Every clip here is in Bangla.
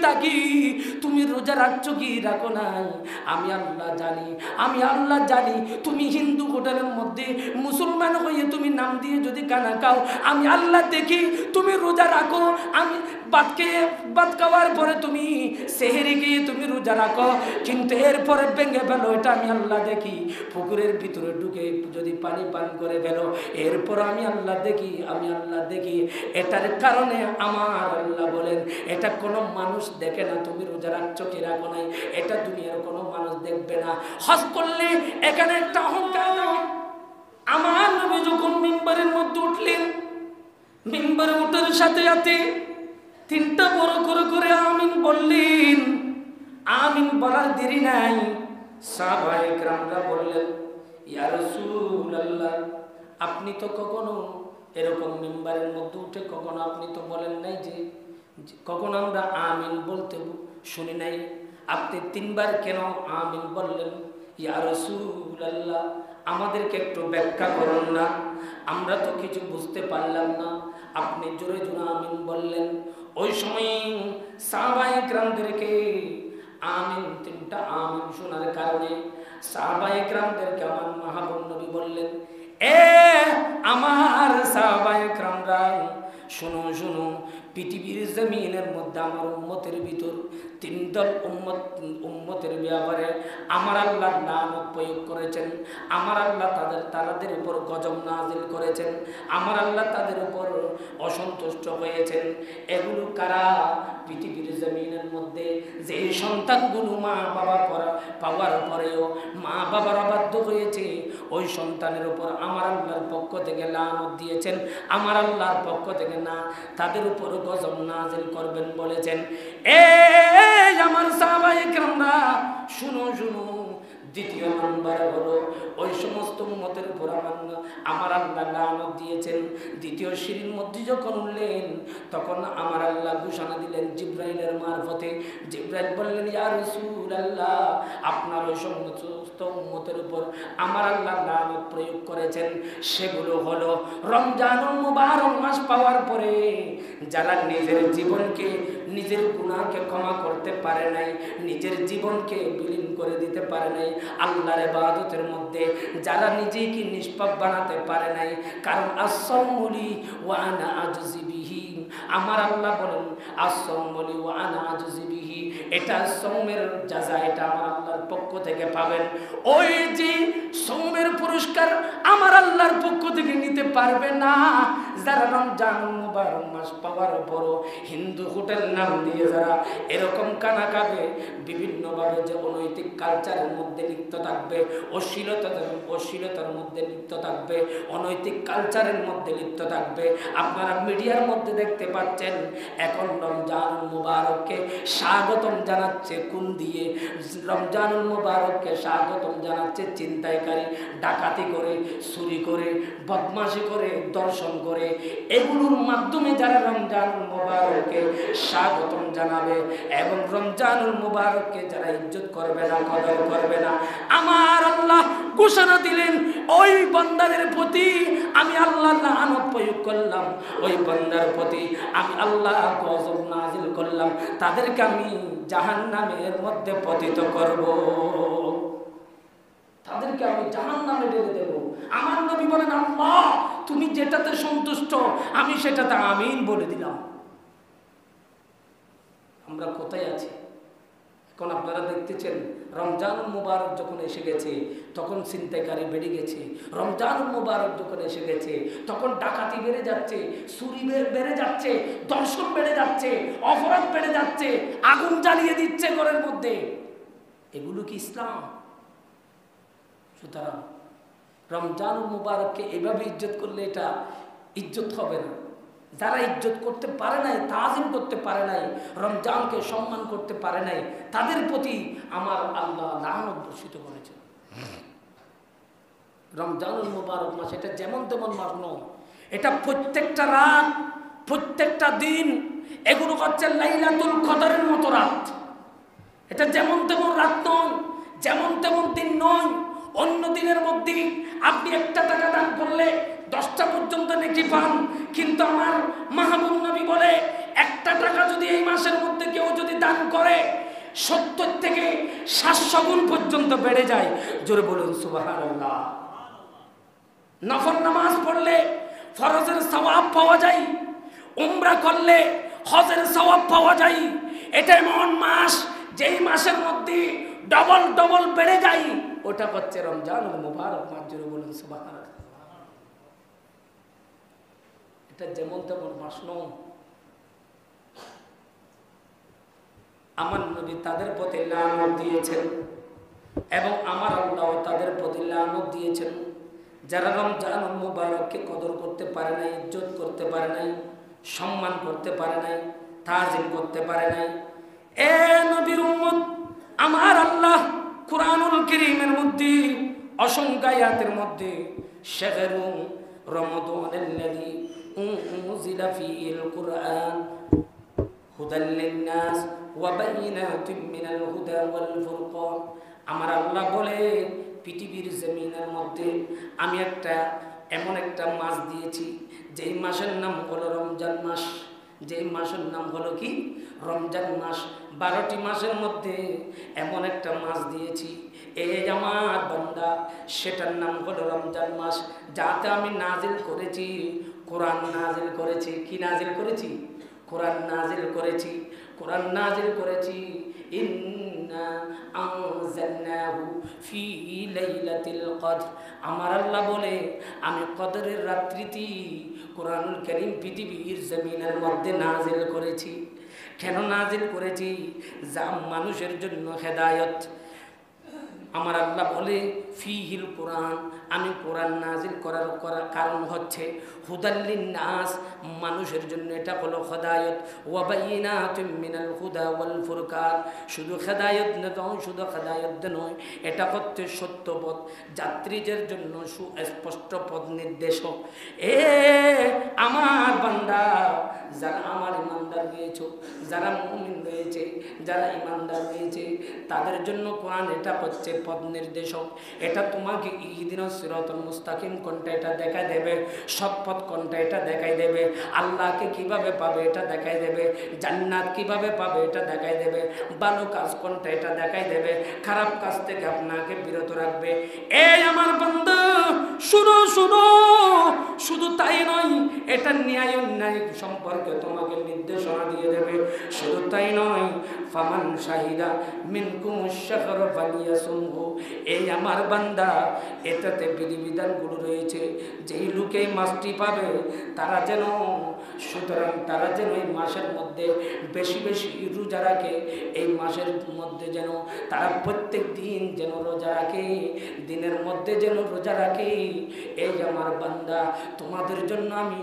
থাকি তুমি রোজা রাখছো কি রাখো নাই, আমি আল্লাহ জানি, আমি আল্লাহ জানি। তুমি হিন্দু হোটেলের মধ্যে মুসলমান হয়ে তুমি নাম দিয়ে যদি খানা খাও, আমি আল্লাহ দেখি তুমি রোজা রাখো। আমি ভাত খাওয়ার পরে তুমি সেহেরি গিয়ে তুমি রোজা রাখো, কিন্তু এরপরে ভেঙে ফেলো, এটা আমি আল্লাহ দেখি। পুকুরের ভিতরে ঢুকে যদি পানি পান করে ফেলো, এরপর আমি আল্লাহ দেখি, আমি আল্লাহ দেখি। এটার কারণে আমার আল্লাহ বলেন এটা কোনো মানুষ দেখে না তুমি রোজা রাখছো কি রাখো নাই, এটা দুনিয়ার কোনো মানুষ দেখবে না। হজ করলে এখানে একটা অহংকার নাই। আমার নবী যখন মিম্বারের মধ্যে উঠলেন, মিম্বারে উঠার সাথে সাথে তিনটা বড় করে আমিন বললেন। আমিন বলার দেরি নাই, সাহাবায়ে কেরামরা বললেন, ইয়া রাসূলুল্লাহ, আপনি তো কখনো এরকম মিম্বারের মধ্যে উঠে কখনো আপনি তো বলেন নাই যে কখনো আমরা আমিন বলতে শুনি নাই, আপনি তিনবার কেন আমিন বললেন? ইয়া রাসূলুল্লাহ, আমাদেরকে একটু ব্যাখ্যা করুন না, আমরা তো কিছু বুঝতে পারলাম না, আপনি জোরে জোরে আমিন বললেন। ওই সময় সাহাবায়ে কেরামদেরকে আমিন, তিনটা আমিন শোনার কারণে সাহাবায়ে কেরামদেরকে আমার মাহবুব নবী বললেন, এ আমার সাহাবায়ে কেরামরা শুনো শুনো, পৃথিবীর জমিনের মধ্যে আমার উম্মতের ভিতর তিন দল উম্মতের ব্যাপারে আমার আল্লাহ লানত প্রয়োগ করেছেন। আমার আল্লাহ তাদের উপর গজব নাজিল করেছেন, আমার আল্লাহ তাদের উপর অসন্তুষ্ট হয়েছেন। এগুলো কারা? পৃথিবীর জমিনের মধ্যে যে সন্তানগুলো মা বাবা পাওয়ার পরেও মা বাবার অবাধ্য হয়েছে, ওই সন্তানের উপর আমার আল্লাহর পক্ষ থেকে লানত দিয়েছেন, আমার আল্লাহর পক্ষ থেকে না তাদের উপর গজব নাজিল করবেন বলেছেন। আমার সাহাবায়ে কেরামরা শুনো শুনো, দ্বিতীয় নাম্বার হলো ওই সমস্ত উম্মতের উপর আমার আল্লাহ লানত দিয়েছেন। দ্বিতীয় সিঁড়ির মধ্যে যখন উঠলেন, তখন আমার আল্লাহ ঘোষণা দিলেন জিব্রাইলের মারফতে। জিব্রাইল বললেন, ইয়া রাসূলুল্লাহ, আপনার ওই সমস্ত উম্মতের উপর আমার আল্লাহ লানত প্রয়োগ করেছেন। সেগুলো হলো রমজানুল মুবারক মাস পাওয়ার পরে যারা নিজের জীবনকে, নিজের গুনাহকে ক্ষমা করতে পারে নাই, নিজের জীবনকে বিলীন করে দিতে পারে নাই আল্লাহর ইবাদতের মধ্যে, যারা নিজেকে নিষ্পাপ বানাতে পারে নাই। কারণ as-sawmuli ওয়া আনা আজজি বিহি, আমার আল্লাহ বলেন as-sawmuli ওয়া আনা আজজি বিহি, এটা সওমের জাযা, এটা আমার আল্লাহর পক্ষ থেকে পাবেন। ওই যে সওমের পুরস্কার আমার আল্লাহর পক্ষ থেকে নিতে পারবে না যারা রমজানুল মুবারক মাস পাওয়ার পরও হিন্দু হোটেল নাম দিয়ে যারা এরকম কানা খাবে, বিভিন্নভাবে যে অনৈতিক কালচারের মধ্যে লিপ্ত থাকবে, অশ্লীলতার মধ্যে লিপ্ত থাকবে, অনৈতিক কালচারের মধ্যে লিপ্ত থাকবে। আপনারা মিডিয়ার মধ্যে দেখতে পাচ্ছেন এখন রমজানুল মুবারককে স্বাগতম জানাচ্ছে কোন দিয়ে? রমজানুল মুবারককে স্বাগতম জানাচ্ছে ছিনতাইকারী, ডাকাতি করে, চুরি করে, বদমাশি করে, দর্শন করে। এগুলোর মাধ্যমে যারা রমজানুল মুবারককে স্বাগতম জানাবে এবং রমজানুল মুবারককে যারা ইজ্জত করবে না, কদর করবে না, আমার আল্লাহ ঘোষণা দিলেন ওই বান্দাদের প্রতি আমি আল্লাহ লানত প্রয়োগ করলাম, ওই বান্দার প্রতি আমি আল্লাহ গজব নাজিল করলাম, তাদেরকে আমি জাহান্নামের মধ্যে পতিত করব, তাদেরকে আমি জাহান্নামে ঢেলে দেব। আমার নবী বলেন, আল্লাহ তুমি যেটাতে সন্তুষ্ট আমি সেটাতে আমিন বলে দিলাম। আমরা কোথায় আছি এখন? আপনারা দেখতেছেন রমজানুল মুবারক যখন এসে গেছে তখন ছিনতাইকারী বেড়ে গেছে, রমজানুল মুবারক যখন এসে গেছে তখন ডাকাতি বেড়ে যাচ্ছে, চুরি বেড়ে যাচ্ছে, দর্শন বেড়ে যাচ্ছে, অপরাধ বেড়ে যাচ্ছে, আগুন জ্বালিয়ে দিচ্ছে ঘরের মধ্যে। এগুলো কি ইসলাম? সুতরাং রমজানুল মুবারককে এভাবে ইজ্জত করলে এটা ইজ্জত হবে না। যারা ইজ্জত করতে পারে নাই, তাজিম করতে পারে নাই, রমজানকে সম্মান করতে পারে নাই, তাদের প্রতি আমার আল্লাহ লানত বর্ষিত করেছেন। রমজানুল মুবারক মাস এটা যেমন তেমন মাস নয়, এটা প্রত্যেকটা রাত, প্রত্যেকটা দিন এগুলো হচ্ছে লাইলাতুল কদরের মতো রাত। এটা যেমন তেমন রাত নয়, যেমন তেমন দিন নয়। অন্য দিনের মধ্যে আপনি 1 টাকা দান করলে 10টা পর্যন্ত নেকি পান, কিন্তু আমার মাহবুব নবী বলে 1 টাকা যদি এই মাসের মধ্যে কেউ যদি দান দান করে 70 থেকে 700 গুণ পর্যন্ত বেড়ে যায়। জোরে বলুন সুবহানাল্লাহ। নফল নামাজ পড়লে ফরজের সওয়াব পাওয়া যায়, উমরা করলে হজের সওয়াব পাওয়া যায়। এটা এমন মাস যেই মাসের মধ্যে ডবল ডবল বেড়ে যায়, ওটা হচ্ছে রমজানুল মুবারক মাস। জোরে বলুন সুবহানাল্লাহ। এটা যেমন তেমন মাস নয়। আমার নবী তাদের প্রতি লানত দিয়েছেন এবং আমার আল্লাহ তাদের প্রতি লানত দিয়েছেন যারা রমজানুল মুবারককে কদর করতে পারে নাই, ইজ্জত করতে পারে নাই, সম্মান করতে পারে নাই, তাজিম করতে পারে নাই। এ নবীর উম্মত, আমার আল্লাহ কুরআনুল কারীমের মধ্যে অসংখ্য আয়াতের মধ্যে শাহরু রমাদানাল্লাযী উনজিলা ফীহিল কুরআন হুদাল লিন-নাস ওয়া বাইয়িনাতিন মিনাল হুদা ওয়াল ফুরকান, আমার আল্লাহ বলে পৃথিবীর জমিনের মধ্যে আমি এমন একটা মাস দিয়েছি যেই মাসের নাম হলো রমজান মাস। যেই মাসের নাম হলো কি? রমজান মাস। 12টি মাসের মধ্যে এমন একটা মাস দিয়েছি, এই আমার বান্দা, সেটার নাম হলো রমজান মাস, যাতে আমি নাজিল করেছি কোরআন নাজিল করেছি। কি নাজিল করেছি? কোরআন নাজিল করেছি। কোরআন নাজিল করেছি ইন্না আনজালনাহু ফি লাইলাতিল কদর। আমার আল্লাহ বলে আমি কদরের রাত্রিতে কোরআনুল কারীম পৃথিবীর জমিনের মধ্যে নাজিল করেছি। কেন নাজিল করেছি? যা মানুষের জন্য হেদায়েত। আমার আল্লাহ বলে ফিহিল কোরআন, আমি কোরআন নাজিল করার কারণ হচ্ছে হুদাল লিন-নাস, মানুষের জন্য এটা হলো হেদায়েত, ওয়া বাইয়িনাতুম মিনাল হুদা ওয়াল ফুরকান। শুধু হেদায়েত নয়, শুধু হেদায়েত নয়, এটা হচ্ছে সত্য পথ, যাত্রীদের জন্য সুস্পষ্ট পথ নির্দেশক। এ আমার বান্দা, যারা আমার ইমানদার রয়েছে, যারা মুমিন রয়েছে, যারা ইমানদার রয়েছে, তাদের জন্য কোরআন এটা হচ্ছে পথ নির্দেশক। এটা তোমাকে ইহদিনাস সিরাতাল মুস্তাকিম কোনটা এটা দেখাই দেবে, সৎ পথ কোনটা এটা দেখাই দেবে, আল্লাহকে কিভাবে পাবে এটা দেখাই দেবে, জান্নাত কিভাবে পাবে এটা দেখাই দেবে, ভালো কাজ কোনটা এটা দেখাই দেবে, খারাপ কাজ থেকে আপনাকে বিরত রাখবে। এই আমার বান্দা শুনো শুনো, শুধু তাই নয়, এটা ন্যায় অন্যায় সম্পর্কে তোমাকে নির্দেশনা দিয়ে দেবে। শুধু তাই নয়, ফামান শাহিদা মিনকুমুশ শাহরা ফালিয়াসুমহু। এই আমার বান্দা, এটাতে বিধিবিধানগুলো রয়েছে, যেই লোকে মাসটি পাবে তারা যেন, সুতরাং তারা যেন এই মাসের মধ্যে বেশি বেশি রোজা রাখে। এই মাসের মধ্যে যেন তারা প্রত্যেক দিন যেন রোজা রাখে, দিনের মধ্যে যেন রোজা রাখে। এই আমার বান্দা, তোমাদের জন্য আমি,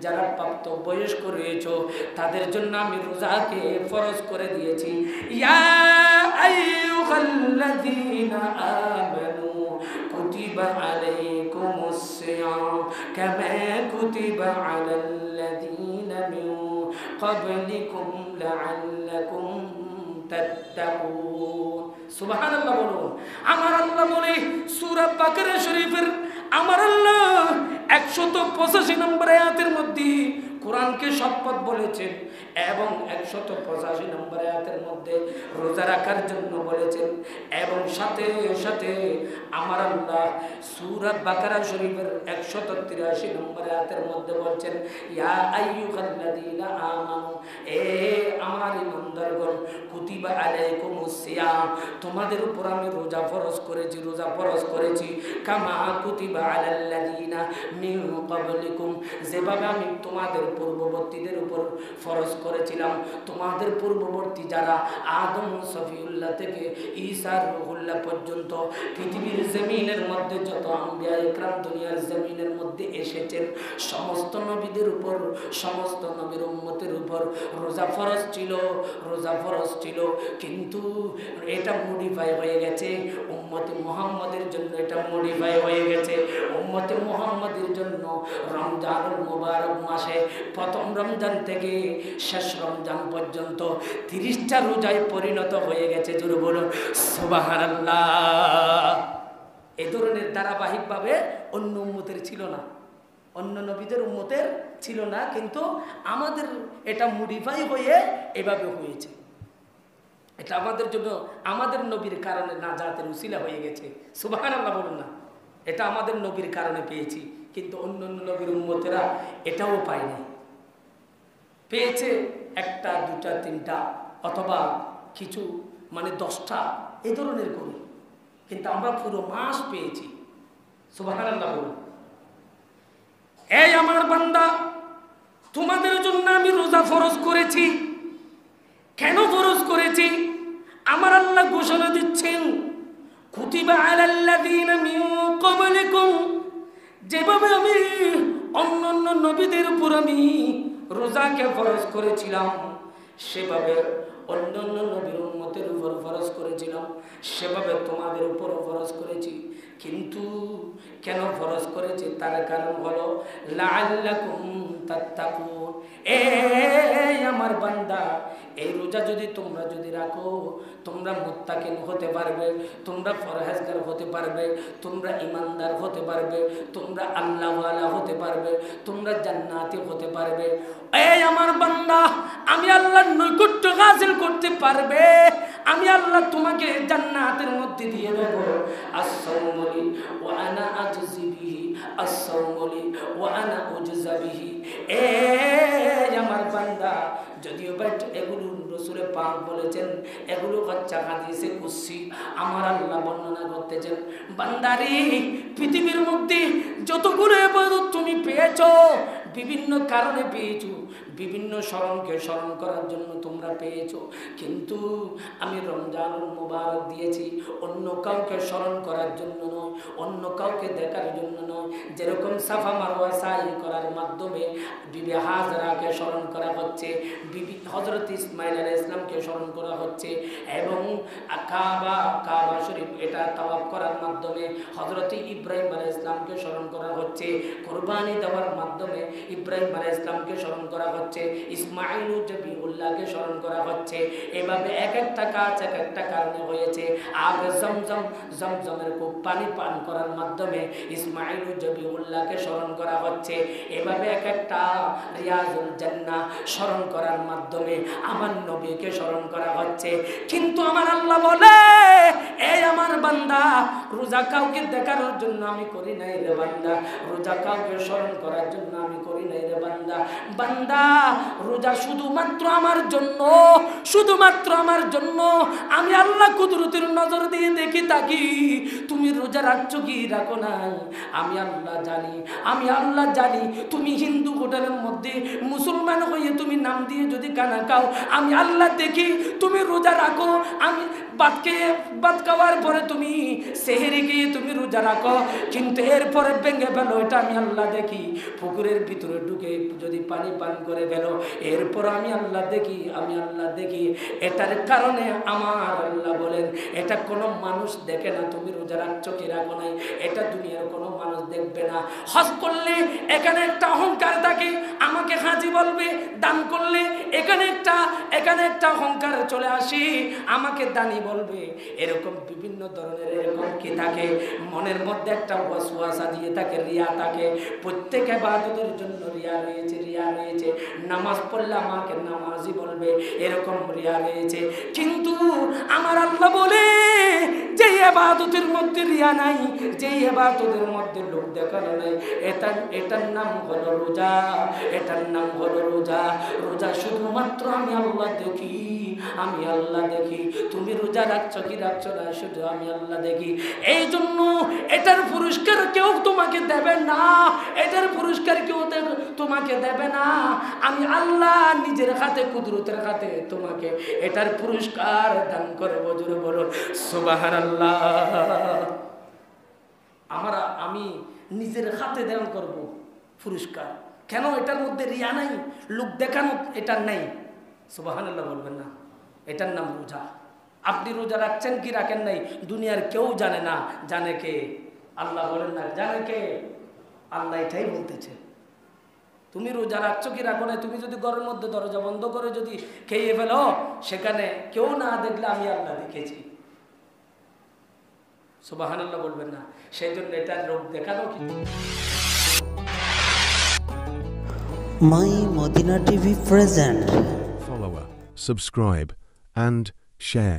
যারা প্রাপ্ত বয়স্ক রয়েছে, তাদের জন্য আমি রোজাকে ফরজ করে দিয়েছি। ইয়া আইয়ুহাল্লাযীনা আমানু কুতিবা আলাইকুমুস সিয়াম কামা কুতিবা আলাল্লাযীনা মিন ক্বাবলিকুম লাআল্লাকুম তাত্তাকুন। সুবহানাল্লাহ বলুন। আমার আল্লাহ বলে সূরা বাকারা শরীফের, আমার আল্লাহ 185 নম্বর আয়াতের মধ্যে কোরআনকে শপথ বলেছেন এবং 185 নম্বর আয়াতের মধ্যে রোজা রাখার জন্য বলেছেন, এবং সাথে সাথে আমার আল্লাহ সূরা বাকারা শরীফের 183 নম্বর আয়াতের মধ্যে বলছেন, ইয়া আইয়ুহাল্লাযীনা আমানু, এ আমার ঈমানদারগণ, কুতিবা আলাইকুমুস সিয়াম, তোমাদের উপর আমি রোজা ফরজ করেছি, রোজা ফরজ করেছি, কামা কুতিবা আলাল্লাযীনা মিন ক্বাবলিকুম, যেভাবে আমি তোমাদের পূর্ববর্তীদের উপর ফরজ করেছিলাম। তোমাদের পূর্ববর্তী যারা আদম সফিউল্লাহ থেকে ঈসা রূহুল্লাহ পর্যন্ত পৃথিবীর জমিনের মধ্যে যত আম্বিয়া ইকরাম দুনিয়ার জমিনের মধ্যে এসেছেন, সমস্ত নবীদের উপর, সমস্ত নবীর উম্মতের উপর রোজা ফরজ ছিল, রোজা ফরজ ছিল। কিন্তু এটা মডিফাই হয়ে গেছে উম্মতে মুহাম্মদের জন্য, এটা মডিফাই হয়ে গেছে উম্মতে মুহাম্মদের জন্য। রমজানুল মুবারক মাসে প্রথম রমজান থেকে শেষ রমজান পর্যন্ত 30টা রোজায় পরিণত হয়ে গেছে। জোরে বলুন সুবহানাল্লাহ। এই ধরনের ধারাবাহিকভাবে অন্য উম্মতের ছিল না, অন্য নবীদের উম্মতের ছিল না, কিন্তু আমাদের এটা মডিফাই হয়ে এভাবে হয়েছে। এটা আমাদের জন্য আমাদের নবীর কারণে নাজাতের উসিলা হয়ে গেছে। সুবহানাল্লাহ বলুন না। এটা আমাদের নবীর কারণে পেয়েছি, কিন্তু অন্য অন্য নবীর উম্মতেরা এটাও পায়নি। পেয়েছে একটা, দুটা, তিনটা, অথবা কিছু মানে 10টা এই ধরনের করে, কিন্তু আমরা পুরো মাস পেয়েছি। সুবহানাল্লাহ বলুন। এই আমার বান্দা, তোমাদের জন্য আমি রোজা ফরজ করেছি। কেন ফরজ করেছি? আমার আল্লাহ ঘোষণা দিচ্ছেন, কুতিবা আলাল্লাযীনা মিন ক্বাবলিকুম, যেভাবে আমি অন্যান্য নবীদের উপর আমি রোজাকে ফরজ করেছিলাম, সেভাবে অন্যান্য নবীর উম্মতের উপর ফরজ করেছিলাম, সেভাবে তোমাদের উপরও ফরজ করেছি। কিন্তু কেন ফরজ করেছি? তার কারণ হলো লাআল্লাকুম তাত্তাকুন। এই আমার বান্দা, এই রোজা যদি তোমরা রাখো, তোমরা মুত্তাকিন হতে পারবে, তোমরা পরহেজগার হতে পারবে, তোমরা ইমানদার হতে পারবে, তোমরা আল্লাহওয়ালা হতে পারবে, তোমরা জান্নাতি হতে পারবে। এই আমার বান্দা, আমি আল্লাহর নৈকট্য হাসিল করতে পারবে, আমি আল্লাহ তোমাকে জান্নাতের মধ্যে দিয়ে দেব। as-sawmuli wa ana ajzi bihi, as-sawmuli wa ana ujza bihi। এই আমার বান্দা, যদিও বাট এগুলো রাসূল পাক বলেছেন, এগুলো বাচ্চা হাদিসে কুদসি আমার আল্লাহ বর্ণনা করতেছেন। বান্দারে, পৃথিবীর মধ্যে যতগুলো ইবাদত তুমি পেয়েছো, বিভিন্ন কারণে পেয়েছো, বিভিন্ন স্মরণকে স্মরণ করার জন্য তোমরা পেয়েছো, কিন্তু আমি রমজানুল মুবারক দিয়েছি অন্য কাউকে স্মরণ করার জন্য নয়, অন্য কাউকে দেখার জন্য নয়। যেরকম সাফা মারওয়া সাই করার মাধ্যমে বিবি হাজরাকে স্মরণ করা হচ্ছে, বিবি হযরত ইসমাঈল আলাইহিস সালামকে স্মরণ করা হচ্ছে, এবং কাবা শরীফ এটা তাওয়াফ করার মাধ্যমে হযরত ইব্রাহিম আলাইহিস সালামকে স্মরণ করা হচ্ছে, কুরবানি দেওয়ার মাধ্যমে ইব্রাহিম আলাইহিস সালামকে স্মরণ করা হচ্ছে, ইসমাঈল জবিউল্লাহকে স্মরণ করা হচ্ছে। এভাবে এক একটা কাজ এক একটা কারণে হয়েছে। আগে জমজমের কূপ পানি পান করার মাধ্যমে ইসমাঈল জবিউল্লাহকে স্মরণ করা হচ্ছে। এভাবে এক একটা রিয়াজুল জান্নাহ স্মরণ করার মাধ্যমে আমার নবীকে স্মরণ করা হচ্ছে। কিন্তু আমার আল্লাহ বলে, এই আমার বান্দা, রোজা কাউকে দেখানোর জন্য আমি করি নাই রে বান্দা, রোজা কাউকে স্মরণ করার জন্য আমি করি নাই রে বান্দা। বান্দা, রোজা শুধুমাত্র আমার জন্য, শুধুমাত্র আমার জন্য। আমি আল্লাহ কুদরতের নজর দিয়ে দেখি থাকি তুমি রোজা রাখছো কি রাখো নাই। আমি আল্লাহ জানি, আমি আল্লাহ জানি। তুমি হিন্দু হোটেলের মধ্যে মুসলমান হয়ে তুমি নাম দিয়ে যদি খানা খাও, আমি আল্লাহ দেখি তুমি রোজা রাখো। আমি ভাত খাওয়ার পরে তুমি সেহরি গিয়ে তুমি রোজা রাখো, কিন্তু এরপরে ভেঙে ফেলো, এটা আমি আল্লাহ দেখি। পুকুরের ভিতরে ঢুকে যদি পানি পান করে ফেলো, এরপর আমি আল্লাহ দেখি, আমি আল্লাহ দেখি। এটার কারণে আমার আল্লাহ বলেন, এটা কোনো মানুষ দেখে না তুমি রোজা রাখছো কি রাখো নাই, এটা দুনিয়ার কোনো মানুষ দেখবে না। হজ করলে এখানে একটা অহংকার থাকে, আমাকে হাজি বলবে। দান করলে এখানে একটা অহংকার চলে আসে, আমাকে দানি বলবে। এরকম বিভিন্ন ধরনের এরকম কি থাকে, মনের মধ্যে একটা ওয়াসওয়াসা দিয়ে থাকে, রিয়া থাকে। প্রত্যেক ইবাদতের জন্য রিয়া রয়েছে, রিয়া রয়েছে। নামাজ পড়লে আমাকে নামাজি বলবে, এরকম রিয়া রয়েছে। কিন্তু আমার আল্লাহ বলে, যে ইবাদতের মধ্যে রিয়া নাই, যে ইবাদতের মধ্যে লোক দেখানো নাই, এটার নাম হলো রোজা, এটার নাম হলো রোজা। রোজা শুধুমাত্র আমি আল্লাহ দেখি, আমি আল্লাহ দেখি। তুমি রোজা রাখছো কি রাখছো না, শুধু আমি আল্লাহ দেখি। এই জন্য এটার পুরস্কার কেউ তোমাকে দেবে না, এটার পুরস্কার কেউ তোমাকে দেবে না। আমি আল্লাহ নিজের হাতে, কুদরতের হাতে তোমাকে এটার পুরস্কার দান করে। বজুরে বলো সুবহানাল্লাহ। আমি নিজের হাতে দান করব পুরস্কার। কেন? এটার মধ্যে রিয়া নাই, লোক দেখানো এটার নাই। সুবহানাল্লাহ বলবেন না? এটার নাম রোজা। আপনি রোজা রাখছেন কি রাখেন নাই, দুনিয়ার কেউ জানে না। জানে কে? আল্লাহ বলেন না, জানে কে? আল্লাহ এটাই বলতেছে। তুমি রোজা রাখছো কি রাখো নাই, তুমি যদি ঘরের মধ্যে দরজা বন্ধ করে যদি খেয়ে ফেলো, সেখানে কেউ না দেখলে আমি আল্লাহ দেখেছি। সুবহানাল্লাহ বলবেন না? সেই জন্য এটার লোক দেখানো কি। My Madina TV present. Follow, subscribe and share.